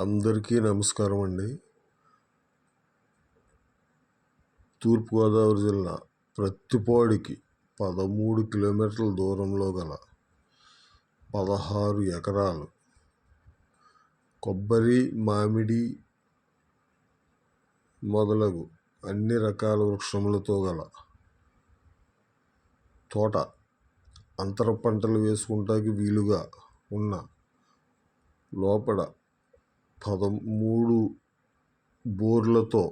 అందరికీ నమస్కారం అండి. తూర్పుగోదావరి జిల్లా ప్రత్తిపాడుకి 13 కిలోమీటర్ల దూరంలో గల 16 ఎకరాలు కొబ్బరి, మామిడి మొదలగు అన్ని రకాల వృక్షములతో గల తోట, అంతర పంటలు వేసుకుంటానికి వీలుగా ఉన్న లోపల 13 బోర్లతో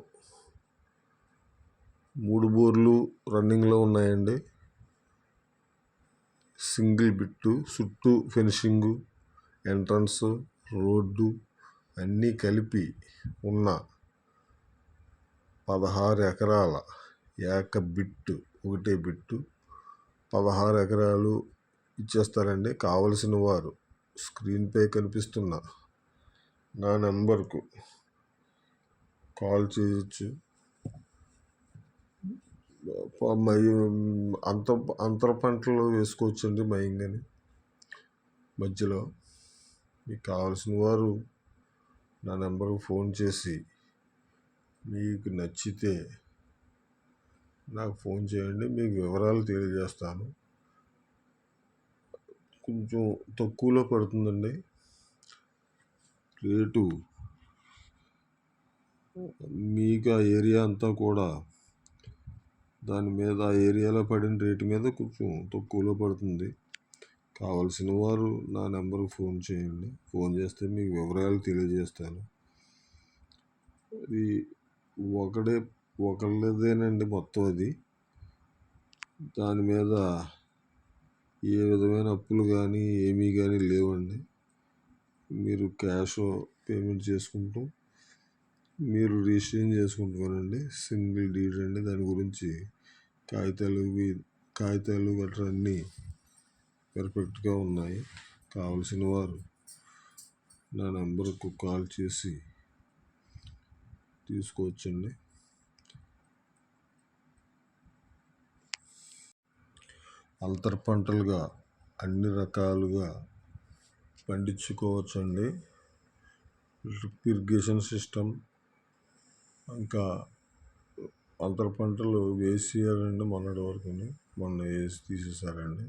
3 బోర్లు రన్నింగ్లో ఉన్నాయండి. సింగిల్ బిట్టు, చుట్టూ ఫెన్సింగు, ఎంట్రన్స్, రోడ్డు అన్నీ కలిపి ఉన్న 16 ఎకరాల ఒకటే బిట్టు 16 ఎకరాలు ఇచ్చేస్తారండి. కావలసిన వారు స్క్రీన్పై కనిపిస్తున్న నా నెంబర్కు కాల్ చేయొచ్చు. అంతర పంటలు వేసుకోవచ్చండి. మయంగాని మధ్యలో మీకు కావాల్సిన వారు నా నెంబర్కు ఫోన్ చేసి మీకు నచ్చితే నాకు ఫోన్ చేయండి. మీకు వివరాలు తెలియజేస్తాను. కొంచెం తక్కువలో పడుతుందండి రేటు. మీకు ఆ ఏరియా అంతా కూడా దాని మీద ఆ ఏరియాలో పడిన రేటు మీద కొంచెం తక్కువలో పడుతుంది. కావలసిన వారు నా నెంబర్కి ఫోన్ చేయండి. ఫోన్ చేస్తే మీకు వివరాలు తెలియజేస్తాను. అది ఒకళ్ళదేనండి మొత్తం. అది దాని మీద ఏ విధమైన అప్పులు కానీ ఏమీ కానీ లేవండి. మీరు క్యాష్ పేమెంట్ చేసుకుంటూ మీరు రిజిస్ట్రేషన్ చేసుకుంటున్నారండి. సింగిల్ డీడ్ అండి. దాని గురించి కాగితాలు గట్రా అన్నీ పర్ఫెక్ట్గా ఉన్నాయి. కావలసిన వారు నా నెంబర్కు కాల్ చేసి తీసుకోవచ్చండి. అంతర పంటలుగా అన్ని రకాలుగా పండించుకోవచ్చండి. డ్రిప్ ఇరిగేషన్ సిస్టమ్, ఇంకా అంతర పంటలు వేసేయారండి. మొన్నటి వరకు మొన్న వేసి తీసేసారండి.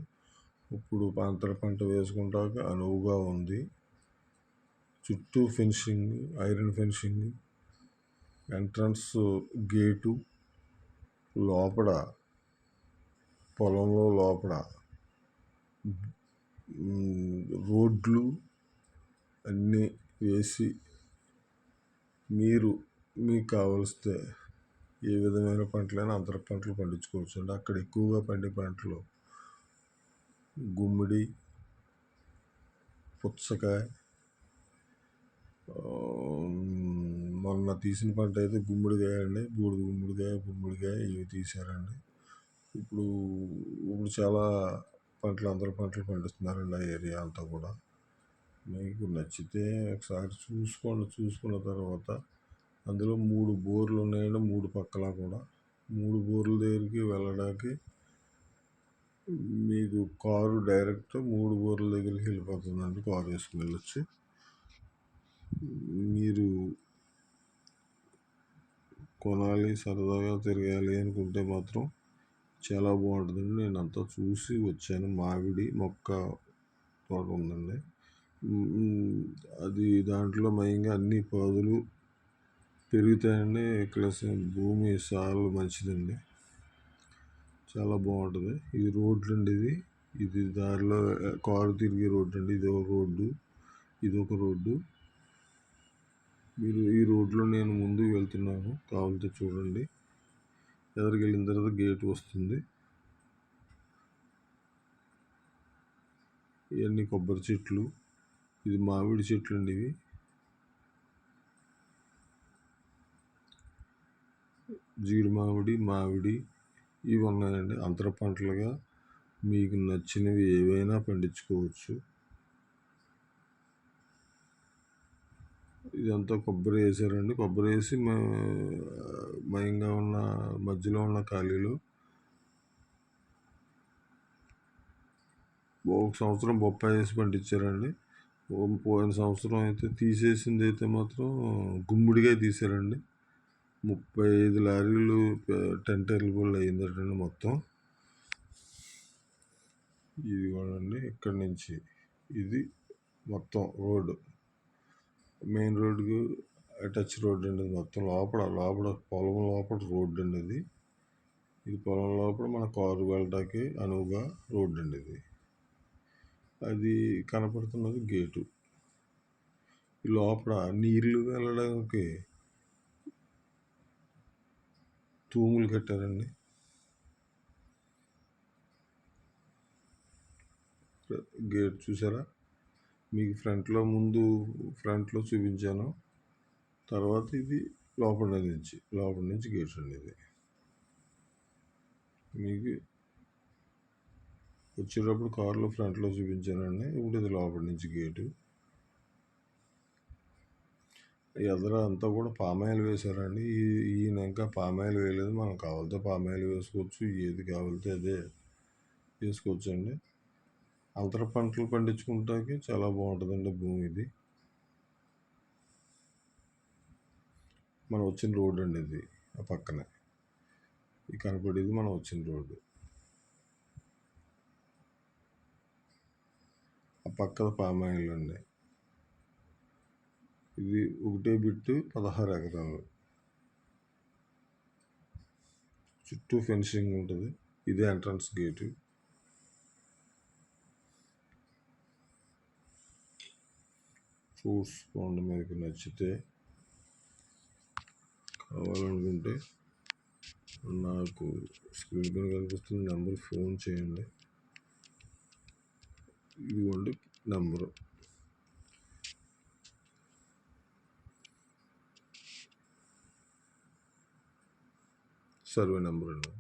ఇప్పుడు అంతర పంట వేసుకుంటాక అనువుగా ఉంది. చుట్టూ fencing, iron fencing, entrance gate, లోపల పొలంలో లోపల రోడ్లు అన్నీ వేసి మీకు కావలిస్తే ఏ విధమైన పంటలైనా అంతర పంటలు పండించుకోవచ్చు అండి. అక్కడ ఎక్కువగా పండే పంటలు గుమ్మడి, పుచ్చకాయ. మొన్న తీసిన పంట అయితే గుమ్మడికాయ అండి. గుమ్మడికాయ ఇవి తీసారండి. ఇప్పుడు చాలా పంటలు అంతర పంటలు పండిస్తున్నారండి. ఆ ఏరియా అంతా కూడా. మీకు నచ్చితే ఒకసారి చూసుకోండి. చూసుకున్న తర్వాత అందులో 3 బోర్లు ఉన్నాయండి. 3 పక్కల కూడా 3 బోర్ల దగ్గరికి వెళ్ళడానికి మీకు కారు డైరెక్ట్ 3 బోర్ల దగ్గరికి వెళ్ళిపోతుందండి. కారు వేసుకుని వెళ్ళొచ్చు. మీరు కొనాలి, సరదాగా తిరగాలి అనుకుంటే మాత్రం చాలా బాగుంటుందండి. నేను అంతా చూసి వచ్చాను. మామిడి మొక్క తోట ఉందండి. అది దాంట్లో మయంగా అన్ని పాదులు పెరుగుతాయండి. ప్లస్ భూమి చాలా మంచిదండి. చాలా బాగుంటుంది. ఇది రోడ్లు అండి. ఇది దారిలో కారు తిరిగే రోడ్డు అండి. ఇది ఒక రోడ్డు, ఇది ఒక రోడ్డు. మీరు ఈ రోడ్లో నేను ముందుకు వెళ్తున్నాను. కావాలంటే చూడండి. ఎదురుకి వెళ్ళిన తర్వాత గేట్ వస్తుంది. ఇవన్నీ కొబ్బరి చెట్లు, ఇది మామిడి చెట్లు అండి. ఇవి జీడి మామిడి ఇవి ఉన్నాయండి. అంతర పంటలుగా మీకు నచ్చినవి ఏవైనా పండించుకోవచ్చు. ఇదంతా కొబ్బరి వేసారండి. కొబ్బరి వేసి మయంగా ఉన్న మధ్యలో ఉన్న ఖాళీలు ఒక సంవత్సరం బొప్పాయి వేసి పండించారండి. పోయిన సంవత్సరం అయితే తీసేసింది అయితే మాత్రం గుమ్మిడికాయ తీసారండి. 35 లారీలు 10 టెర్బుల్ అయిందటండి మొత్తం. ఇది కూడండి ఇక్కడి నుంచి ఇది మొత్తం రోడ్డు, మెయిన్ రోడ్డుకు టచ్ రోడ్డు అండి. మొత్తం లోపల పొలం లోపల రోడ్డు అండి ఇది పొలం లోపల మన కారు వెళ్ళటానికి అనువుగా రోడ్డు అండి అది కనపడుతున్నది గేటు. లోపల నీళ్లు వెళ్ళడానికి తూములు కట్టారండి. గేట్ చూసారా? మీకు ఫ్రంట్లో చూపించాను. తర్వాత ఇది లోపల నుంచి గేట్ అండి. ఇది మీకు వచ్చేటప్పుడు కారులో ఫ్రంట్లో చూపించానండి. ఇప్పుడు ఇది లోపల నుంచి గేటు. ఎదర అంతా కూడా పామాయిల్ వేశారండి. ఈయన ఇంకా పామాయిల్ వేయలేదు. మనం కావాలితే పామాయిల్ వేసుకోవచ్చు, ఏది కావాలితే అదే వేసుకోవచ్చు అండి. అంతర పంటలు పండించుకుంటానికి చాలా బాగుంటుందండి భూమి ఇది. మనం వచ్చిన రోడ్డు అండి ఇది. ఆ పక్కనే ఇది కనపడేది మనం వచ్చిన రోడ్డు. ఆ పక్కన పామాయిల్ అండి. ఇది ఒకటే బిట్టు 16 ఎకరాలు. చుట్టూ ఫెన్సింగ్ ఉంటుంది. ఇదే ఎంట్రన్స్ గేటు. చూసుకోండి, మీకు నచ్చితే కావాలనుకుంటే నాకు స్క్రీన్ పైన కనిపిస్తున్న నెంబర్ ఫోన్ చేయండి. ఇదిగోండి నెంబరు. సర్వే నెంబర్ అండి.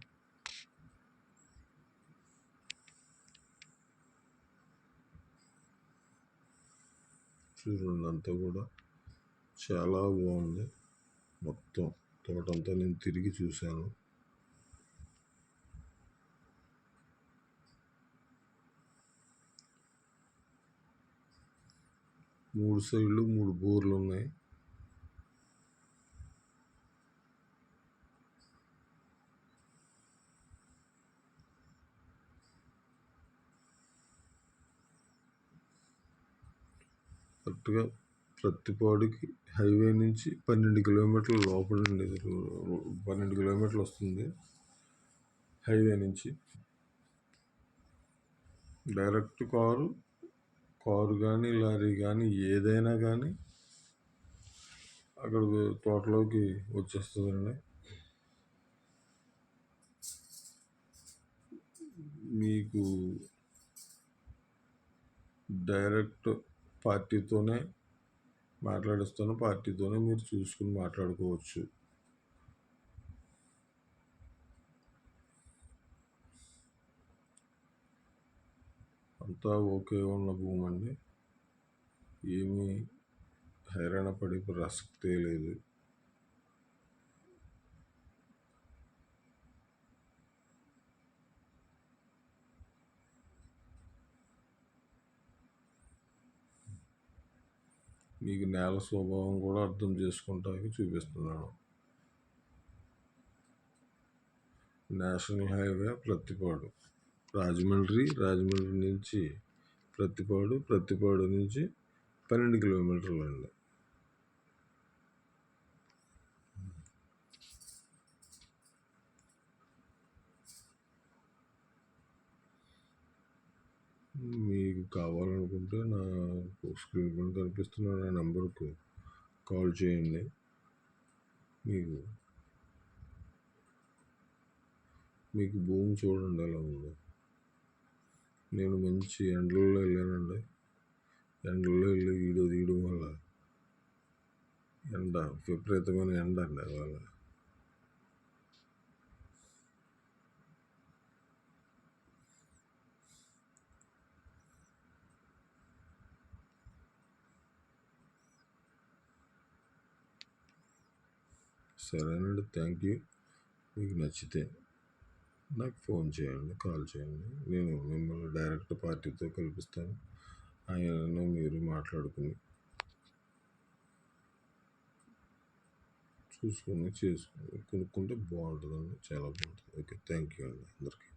చూడండి, అంతా కూడా చాలా బాగుంది. మొత్తం తోటంతా నేను తిరిగి చూశాను. మూడు సైడ్లు 3 బోర్లు ఉన్నాయి. కరెక్ట్గా ప్రతిపాడుకి హైవే నుంచి 12 కిలోమీటర్ల లోపల అండి. 12 కిలోమీటర్లు వస్తుంది హైవే నుంచి. డైరెక్ట్ కారు కానీ లారీ కానీ ఏదైనా కానీ అక్కడ తోటలోకి వచ్చేస్తుందండి. మీకు డైరెక్ట్ పార్టీతోనే మాట్లాడిస్తాను. పార్టీతోనే మీరు చూసుకుని మాట్లాడుకోవచ్చు. అంతా ఓకే ఉన్న భూమి అండి. ఏమీ హైరాణ పడే ప్రసక్తే లేదు. మీకు నేల స్వభావం కూడా అర్థం చేసుకుంటానికి చూపిస్తున్నాను. నేషనల్ హైవే ప్రతిపాడు, రాజమండ్రి నుంచి ప్రతిపాడు నుంచి 12 కిలోమీటర్లు అండి. మీకు కావాలనుకుంటే నా స్క్రీన్ పైన కనిపిస్తున్న నా నెంబర్కు కాల్ చేయండి. మీకు భూమి చూడండి ఎలా ఉందో. నేను మంచి ఎండల్లో వెళ్ళానండి. ఎండల్లో వెళ్ళి వీడియో తీయడం వల్ల విపరీతమైన ఎండ అండి అలా. సరేనండి, థ్యాంక్ యూ. మీకు నచ్చితే నాకు ఫోన్ చేయండి, కాల్ చేయండి. నేను మిమ్మల్ని డైరెక్ట్ పార్టీతో కల్పిస్తాను. ఆయనను మీరు మాట్లాడుకుని చూసుకొని చేసుకుని కొనుక్కుంటే బాగుంటుందండి. చాలా బాగుంటుంది. ఓకే, థ్యాంక్ యూ అండి అందరికీ.